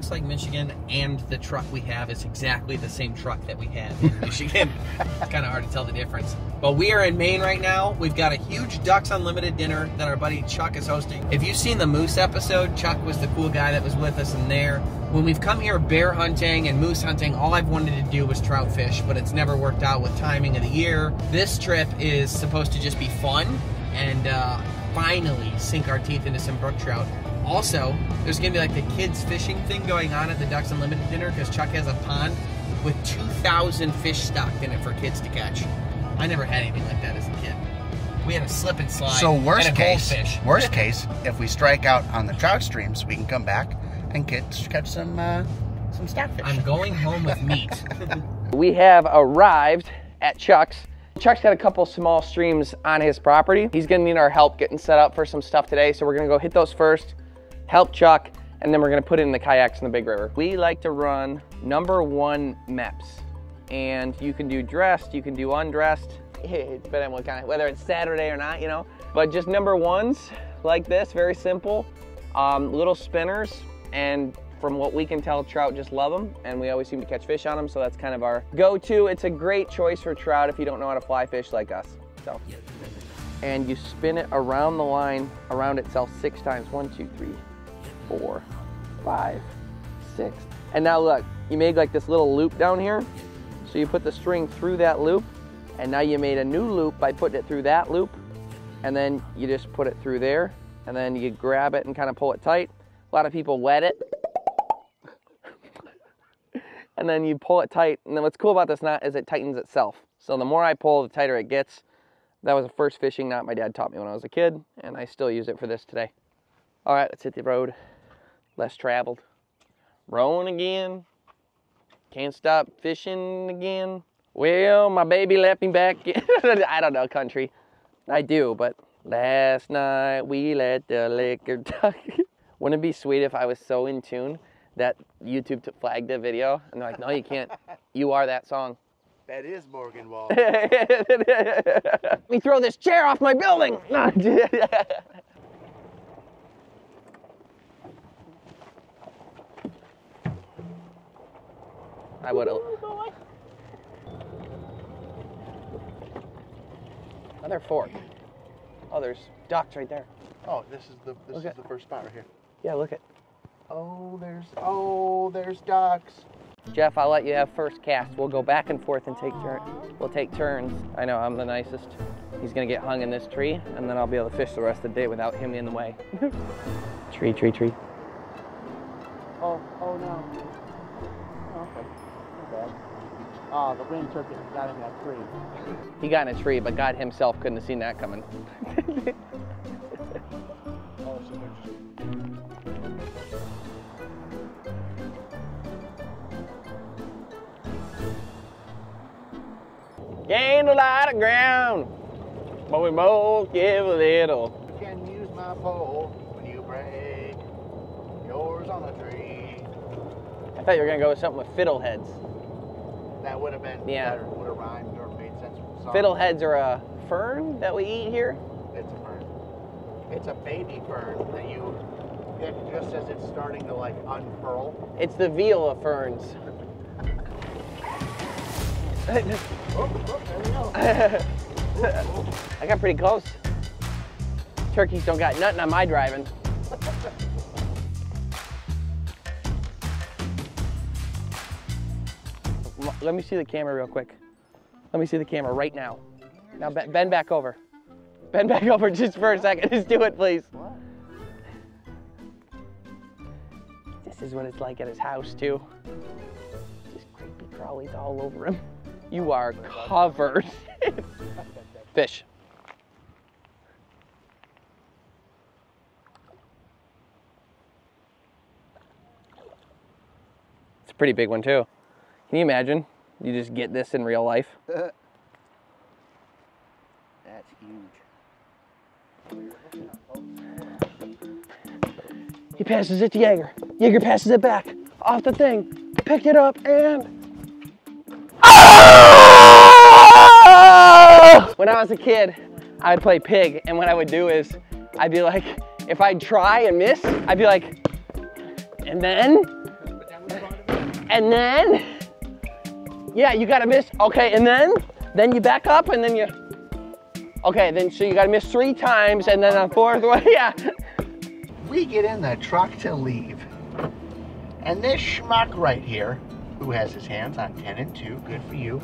looks like Michigan, and the truck we have is exactly the same truck that we had in Michigan. It's kind of hard to tell the difference. But we are in Maine right now. We've got a huge Ducks Unlimited dinner that our buddy Chuck is hosting. If you've seen the moose episode, Chuck was the cool guy that was with us in there. When we've come here bear hunting and moose hunting, all I've wanted to do was trout fish, but it's never worked out with timing of the year. This trip is supposed to just be fun and finally sink our teeth into some brook trout. Also, there's gonna be like the kids fishing thing going on at the Ducks Unlimited dinner because Chuck has a pond with 2,000 fish stocked in it for kids to catch. I never had anything like that as a kid. We had a slip and slide. So and a goldfish. worst case, if we strike out on the trout streams, we can come back and catch some stockfish. I'm going home with meat. We have arrived at Chuck's. Chuck's got a couple small streams on his property. He's gonna need our help getting set up for some stuff today, so we're gonna go hit those first, help Chuck, and then we're gonna put it in the kayaks in the big river. We like to run #1 MEPS, and you can do dressed, you can do undressed. It's depending on what kind of, whether it's Saturday or not, you know. But just #1s like this, very simple. Little spinners, and from what we can tell, trout just love them, and we always seem to catch fish on them, so that's kind of our go-to. It's a great choice for trout if you don't know how to fly fish like us. So, and you spin it around the line, around itself 6 times. 1, 2, 3, 4, 5, 6. And now look, you made like this little loop down here, so you put the string through that loop, and now you made a new loop by putting it through that loop, and then you just put it through there, and then you grab it and kind of pull it tight. A lot of people wet it. And then you pull it tight, and then what's cool about this knot is it tightens itself. So the more I pull, the tighter it gets. That was the first fishing knot my dad taught me when I was a kid, and I still use it for this today. All right, let's hit the road. Less traveled. Rowing again. Can't stop fishing again. Well, my baby left me back. I don't know, country. I do, but last night we let the liquor talk. Wouldn't it be sweet if I was so in tune that YouTube flagged the video and they're like, no, you can't. You are that song. That is Morgan Wall. Let me throw this chair off my building. I would have. Another fork. Oh, there's ducks right there. Oh, this is the first spot right here. Yeah, look at. Oh, there's ducks. Jeff, I'll let you have first cast. We'll go back and forth and take turns. We'll take turns. I know, I'm the nicest. He's gonna get hung in this tree, and then I'll be able to fish the rest of the day without him in the way. Tree, tree, tree. Oh no. Okay. Not bad. Oh, the wind turkey got in that tree. He got in a tree, but God himself couldn't have seen that coming. Gained a lot of ground, but we both give a little. You can use my pole when you break yours on a tree. I thought you were gonna go with something with fiddleheads. That would have been better. Would have rhymed or made sense with the song. Fiddleheads are a fern that we eat here. It's a fern. It's a baby fern that you pick just as it's starting to like unfurl. It's the veal of ferns. Oh, there we go. I got pretty close. Turkeys don't got nothing on my driving. Let me see the camera real quick. Let me see the camera right now. Now bend back over. Bend back over just for a second. Just do it, please. What? This is what it's like at his house, too. Just creepy crawlies all over him. You are covered. Fish. It's a pretty big one, too. Can you imagine? You just get this in real life. That's huge. He passes it to Jaeger. Jaeger passes it back off the thing. Picked it up and... Oh! When I was a kid, I would play pig, and what I would do is, I'd be like, if I'd try and miss, I'd be like, and then And then, yeah, you gotta miss. Okay, and then you back up and then you, okay, then so you gotta miss 3 times and then on 4th one, yeah. We get in the truck to leave. And this schmuck right here, who has his hands on 10 and 2, good for you,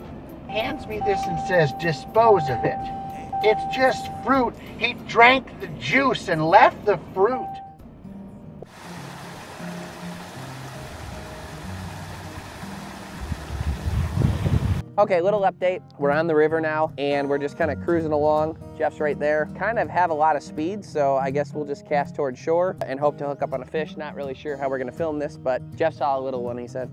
hands me this and says, dispose of it. It's just fruit. He drank the juice and left the fruit. Okay, little update. We're on the river now and we're just kind of cruising along. Jeff's right there. Kind of have a lot of speed, so I guess we'll just cast towards shore and hope to hook up on a fish. Not really sure how we're gonna film this, but Jeff saw a little one, he said.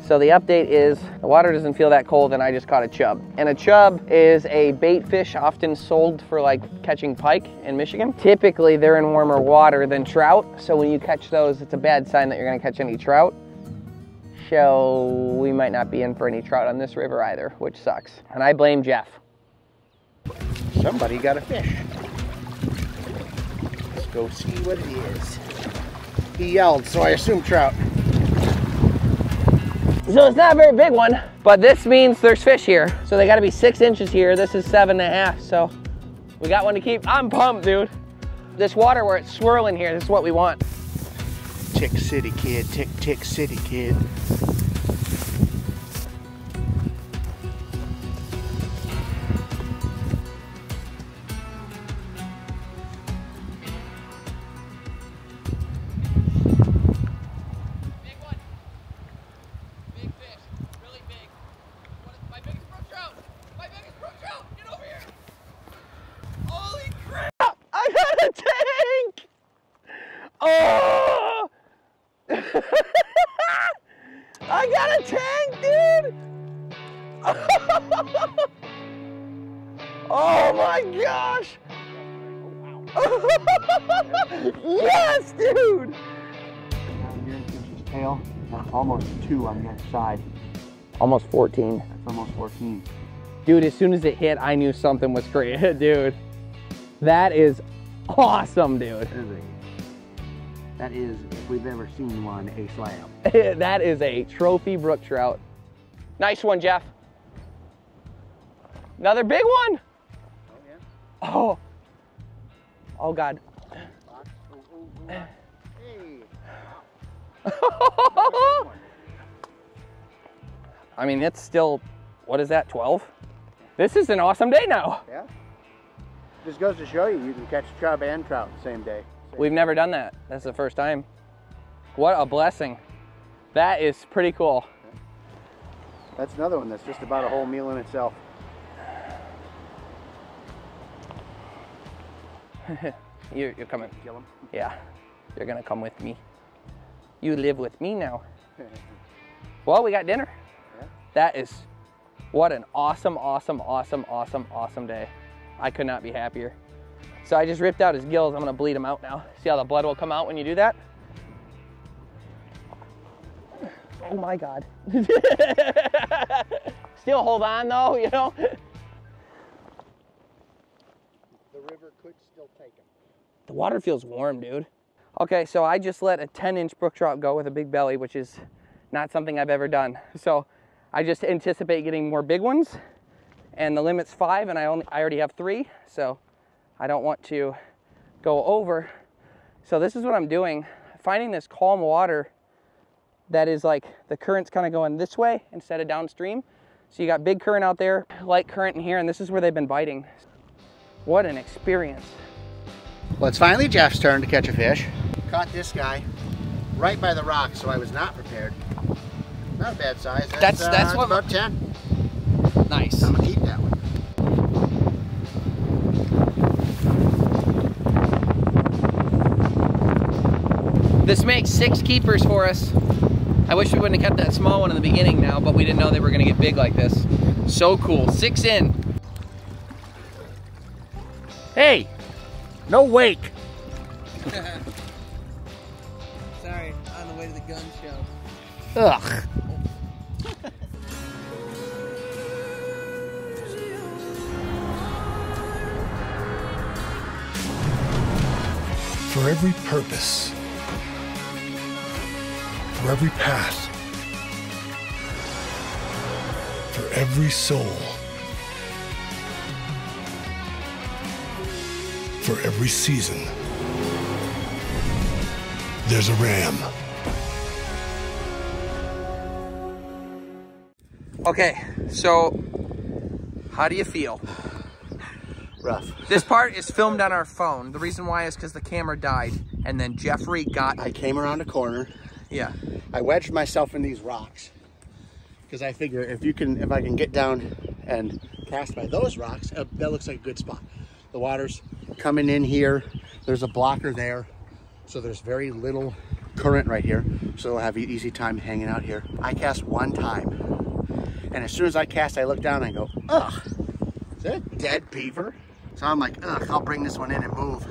So the update is the water doesn't feel that cold and I just caught a chub. And a chub is a bait fish often sold for like catching pike in Michigan. Typically they're in warmer water than trout. So when you catch those, it's a bad sign that you're gonna catch any trout. So we might not be in for any trout on this river either, which sucks. And I blame Jeff. Somebody got a fish. Let's go see what it is. He yelled, so I assume trout. So it's not a very big one, but this means there's fish here. So they gotta be 6 inches here. This is 7.5, so we got one to keep. I'm pumped, dude. This water where it's swirling here, this is what we want. Tick City kid, tick City kid. Oh! I got a tank, dude! Oh my gosh! Yes, dude! His tail, almost 2 on the other side. Almost 14. That's almost 14. Dude, as soon as it hit, I knew something was great, dude. That is awesome, dude. That is, if we've ever seen one, a slam. That is a trophy brook trout. Nice one, Jeff. Another big one. Oh, yeah. Oh. Oh, God. Hey. I mean, it's still, what is that, 12? This is an awesome day now. Yeah. Just goes to show you, you can catch chub and trout the same day. We've never done that. That's the first time. What a blessing. That is pretty cool. That's another one that's just about a whole meal in itself. You're coming. Kill him. Yeah, you're gonna come with me. You live with me now. Well, we got dinner. Yeah. That is, what an awesome, awesome, awesome, awesome, awesome day. I could not be happier. So I just ripped out his gills. I'm gonna bleed him out now. See how the blood will come out when you do that? Oh my God. Still hold on though, you know? The river could still take him. The water feels warm, dude. Okay, so I just let a 10-inch brook trout go with a big belly, which is not something I've ever done. So I just anticipate getting more big ones, and the limit's 5, and I already have 3, so I don't want to go over. So this is what I'm doing, finding this calm water that is like the current's kind of going this way instead of downstream. So you got big current out there, light current in here, and this is where they've been biting. What an experience. Well, it's finally Jeff's turn to catch a fish. Caught this guy right by the rock, so I was not prepared. Not a bad size. That's what about 10. Nice. I'm gonna keep that one. This makes 6 keepers for us. I wish we wouldn't have kept that small one in the beginning now, but we didn't know they were gonna get big like this. So cool, 6 in. Hey, no wake. Sorry, on the way to the gun show. Ugh. For every purpose, for every path, for every soul, for every season, there's a Ram. Okay, so how do you feel? Rough. This part is filmed on our phone. The reason why is because the camera died, and then Jeffrey got... I came around a corner. Yeah. I wedged myself in these rocks because I figure if I can get down and cast by those rocks, that looks like a good spot. The water's coming in here. There's a blocker there, so there's very little current right here, so they'll have an easy time hanging out here. I cast one time, and as soon as I cast, I look down and I go, ugh, is that a dead beaver? So I'm like, ugh, I'll bring this one in and move.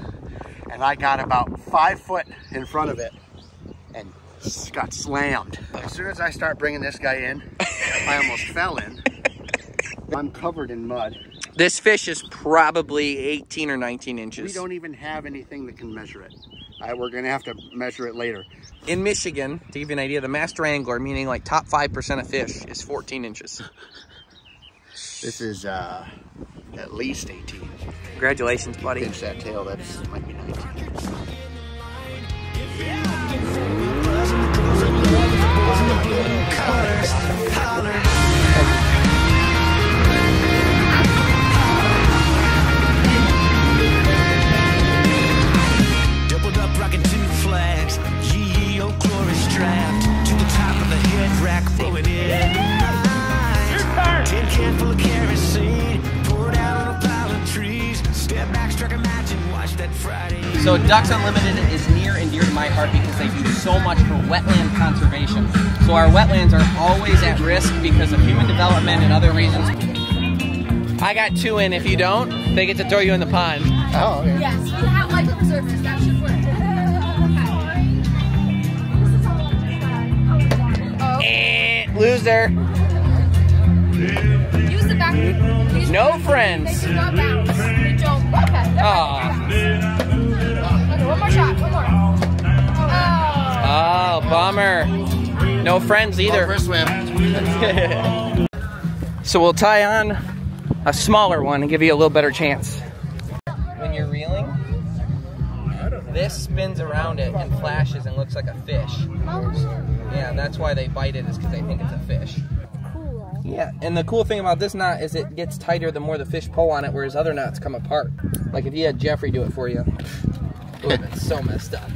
And I got about 5 foot in front of it and got slammed. As soon as I start bringing this guy in, I almost fell in. I'm covered in mud. This fish is probably 18 or 19 inches. We don't even have anything that can measure it. We're gonna have to measure it later. In Michigan, to give you an idea, the master angler, meaning like top 5% of fish, is 14 inches. This is at least 18. Congratulations, buddy. Pinch that tail, that might be 19. Doubled up, rocking 2 flags. GEO chorus strapped to the top of the head rack, blowing in. Tin can full of kerosene, poured out on a pile of trees. Step back, struck a match, and watched that Friday. So Ducks Unlimited is near and dear to my heart because they do so much for wetland conservation. So our wetlands are always at risk because of human development and other reasons. I got 2 in. If you don't, they get to throw you in the pond. Oh, okay. Yes, you have like a preservers. That should work. Loser. Use the back. No friends. They do not bounce. You don't. Okay. Aw. Okay, one more shot. One more. Oh, bummer. No friends either. First swim. So we'll tie on a smaller one and give you a little better chance. When you're reeling, this spins around it and flashes and looks like a fish. Yeah, that's why they bite it, is because they think it's a fish. Cool. Yeah, and the cool thing about this knot is it gets tighter the more the fish pull on it, whereas other knots come apart. Like if you had Jeffrey do it for you, it would have been so messed up.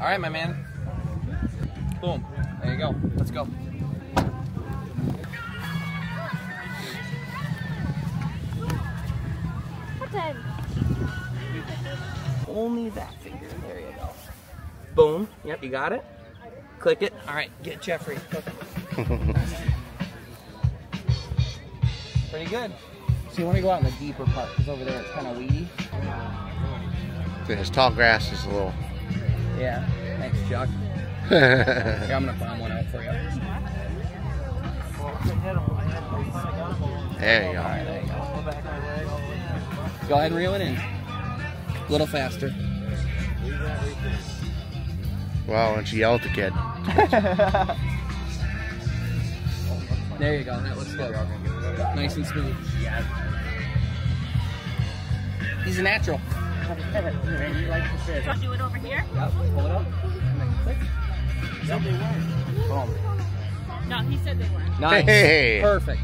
All right, my man. Boom. There you go. Let's go. Only that finger. There you go. Boom. Yep, you got it. Click it. All right, get Jeffrey. Pretty good. So you want to go out in the deeper part because over there it's kind of weedy. This tall grass is a little... Yeah. Thanks, Chuck. Here, I'm gonna bomb one out for you. There you go. All right, there you go. Go ahead and reel it in. A little faster. Wow, why don't you yell at the kid? There you go. That looks good. Nice and smooth. He's a natural. Do it over here? Yep. Pull it up. Click. Yep. Boom. No, he said they weren't. Nice. Hey. Perfect.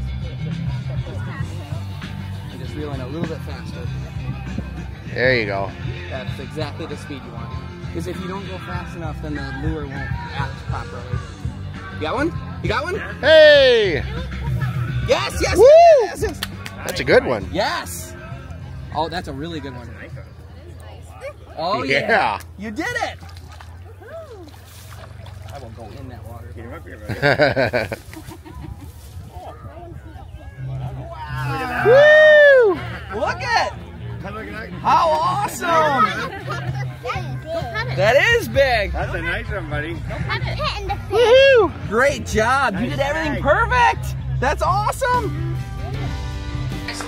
And just reel in a little bit faster. There you go. That's exactly the speed you want. Because if you don't go fast enough, then the lure won't act properly. You got one? You got one? Hey! Yes, yes, Woo! yes, yes. That's a good one. Yes. Oh, that's a really good one. Oh, yeah. Yeah. You did it. I will go in that water. Get him up here, Woo! Look at how awesome. That is big. That's a nice one, buddy. Woohoo! Great job. You did everything perfect. That's awesome.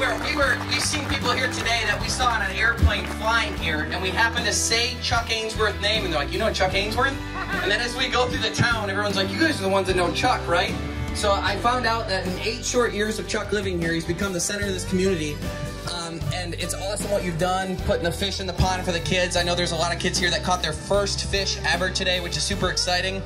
we've seen people here today that we saw on an airplane flying here, and we happened to say Chuck Ainsworth's name, and they're like, you know Chuck Ainsworth? And then as we go through the town, everyone's like, you guys are the ones that know Chuck, right? So I found out that in 8 short years of Chuck living here, he's become the center of this community. And it's awesome what you've done, putting the fish in the pond for the kids. I know there's a lot of kids here that caught their first fish ever today, which is super exciting.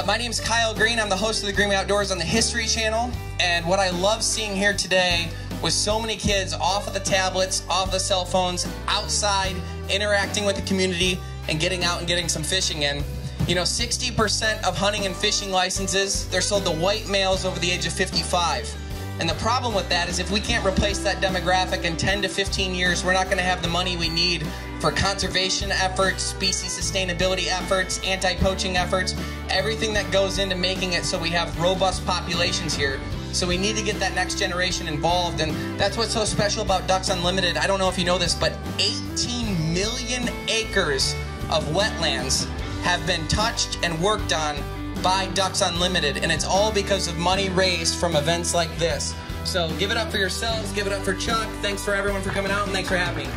My name's Kyle Green. I'm the host of the Greenway Outdoors on the History Channel. And what I love seeing here today was so many kids off of the tablets, off the cell phones, outside, interacting with the community, and getting out and getting some fishing in. You know, 60% of hunting and fishing licenses, they're sold to white males over the age of 55. And the problem with that is if we can't replace that demographic in 10 to 15 years, we're not going to have the money we need for conservation efforts, species sustainability efforts, anti-poaching efforts, everything that goes into making it so we have robust populations here. So we need to get that next generation involved, and that's what's so special about Ducks Unlimited. I don't know if you know this, but 18 million acres of wetlands have been touched and worked on by Ducks Unlimited, and it's all because of money raised from events like this. So give it up for yourselves, give it up for Chuck. Thanks for everyone for coming out, and thanks for having me.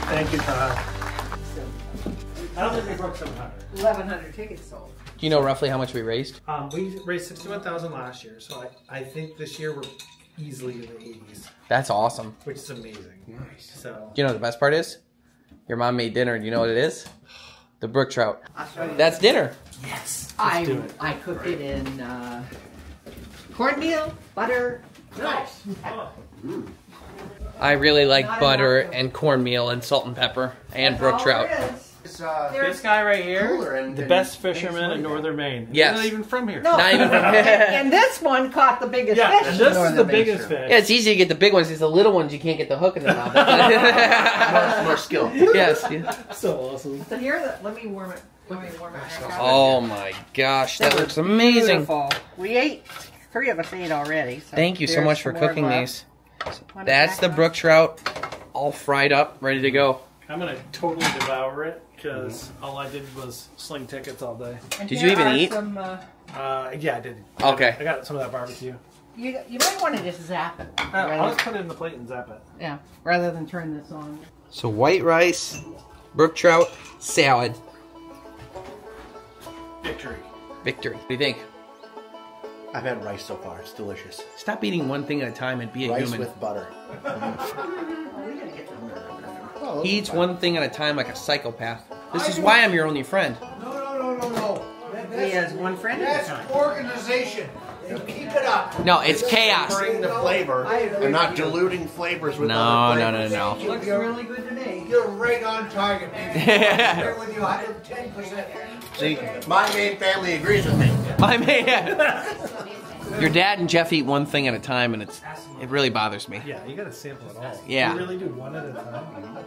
Thank you, Todd. I don't think we broke 700. 1,100 tickets sold. Do you know roughly how much we raised? We raised 61,000 last year, so I think this year we're easily in the 80s, That's awesome. which is amazing. Nice. So Do you know what the best part is? Your mom made dinner. Do you know what it is? The brook trout. I'll show you. That's dinner. Yes. do it. I cooked it in cornmeal, butter. Nice. I really like butter and cornmeal and salt and pepper and brook trout. this guy right here, the best fisherman in northern Maine. Yes. He's not even from here. No. Not even from And this one caught the biggest Yeah, fish. and in this is northern the Maine. biggest fish. Yeah, it's easy to get the big ones. It's the little ones you can't get the hook in the mouth. More skill. Yes. So awesome. So here, let me warm it. Let me warm it back up. Oh my gosh, that looks amazing. Beautiful. We ate. 3 of us ate already. So Thank you so there's much for some more cooking left. these. Want it That's back the up? brook trout, all fried up, ready to go. I'm going to totally devour it because all I did was sling tickets all day. And Did here you even are eat? Some, Yeah, I did. Okay. I got some of that barbecue. you might want to just zap it. I'll just put it in the plate and zap it. Yeah, rather than turn this on. So white rice, brook trout, salad. Victory. Victory. What do you think? I've had rice so far. It's delicious. Stop eating one thing at a time and be a Rice human. with butter. He eats one thing at a time like a psychopath. This is why I'm your only friend. No. He has one friend at a That's time. organization. You keep it up. No, it's chaos. Bring the flavor. I'm not diluting flavors with No, other no, flavors. no, no. Looks really good to me. You're right on target, baby. I'm here with you 110%. See, my main family agrees with me. My man. Your dad and Jeff eat one thing at a time, and it really bothers me. Yeah, you got to sample it all. Yeah. You really do one at a time.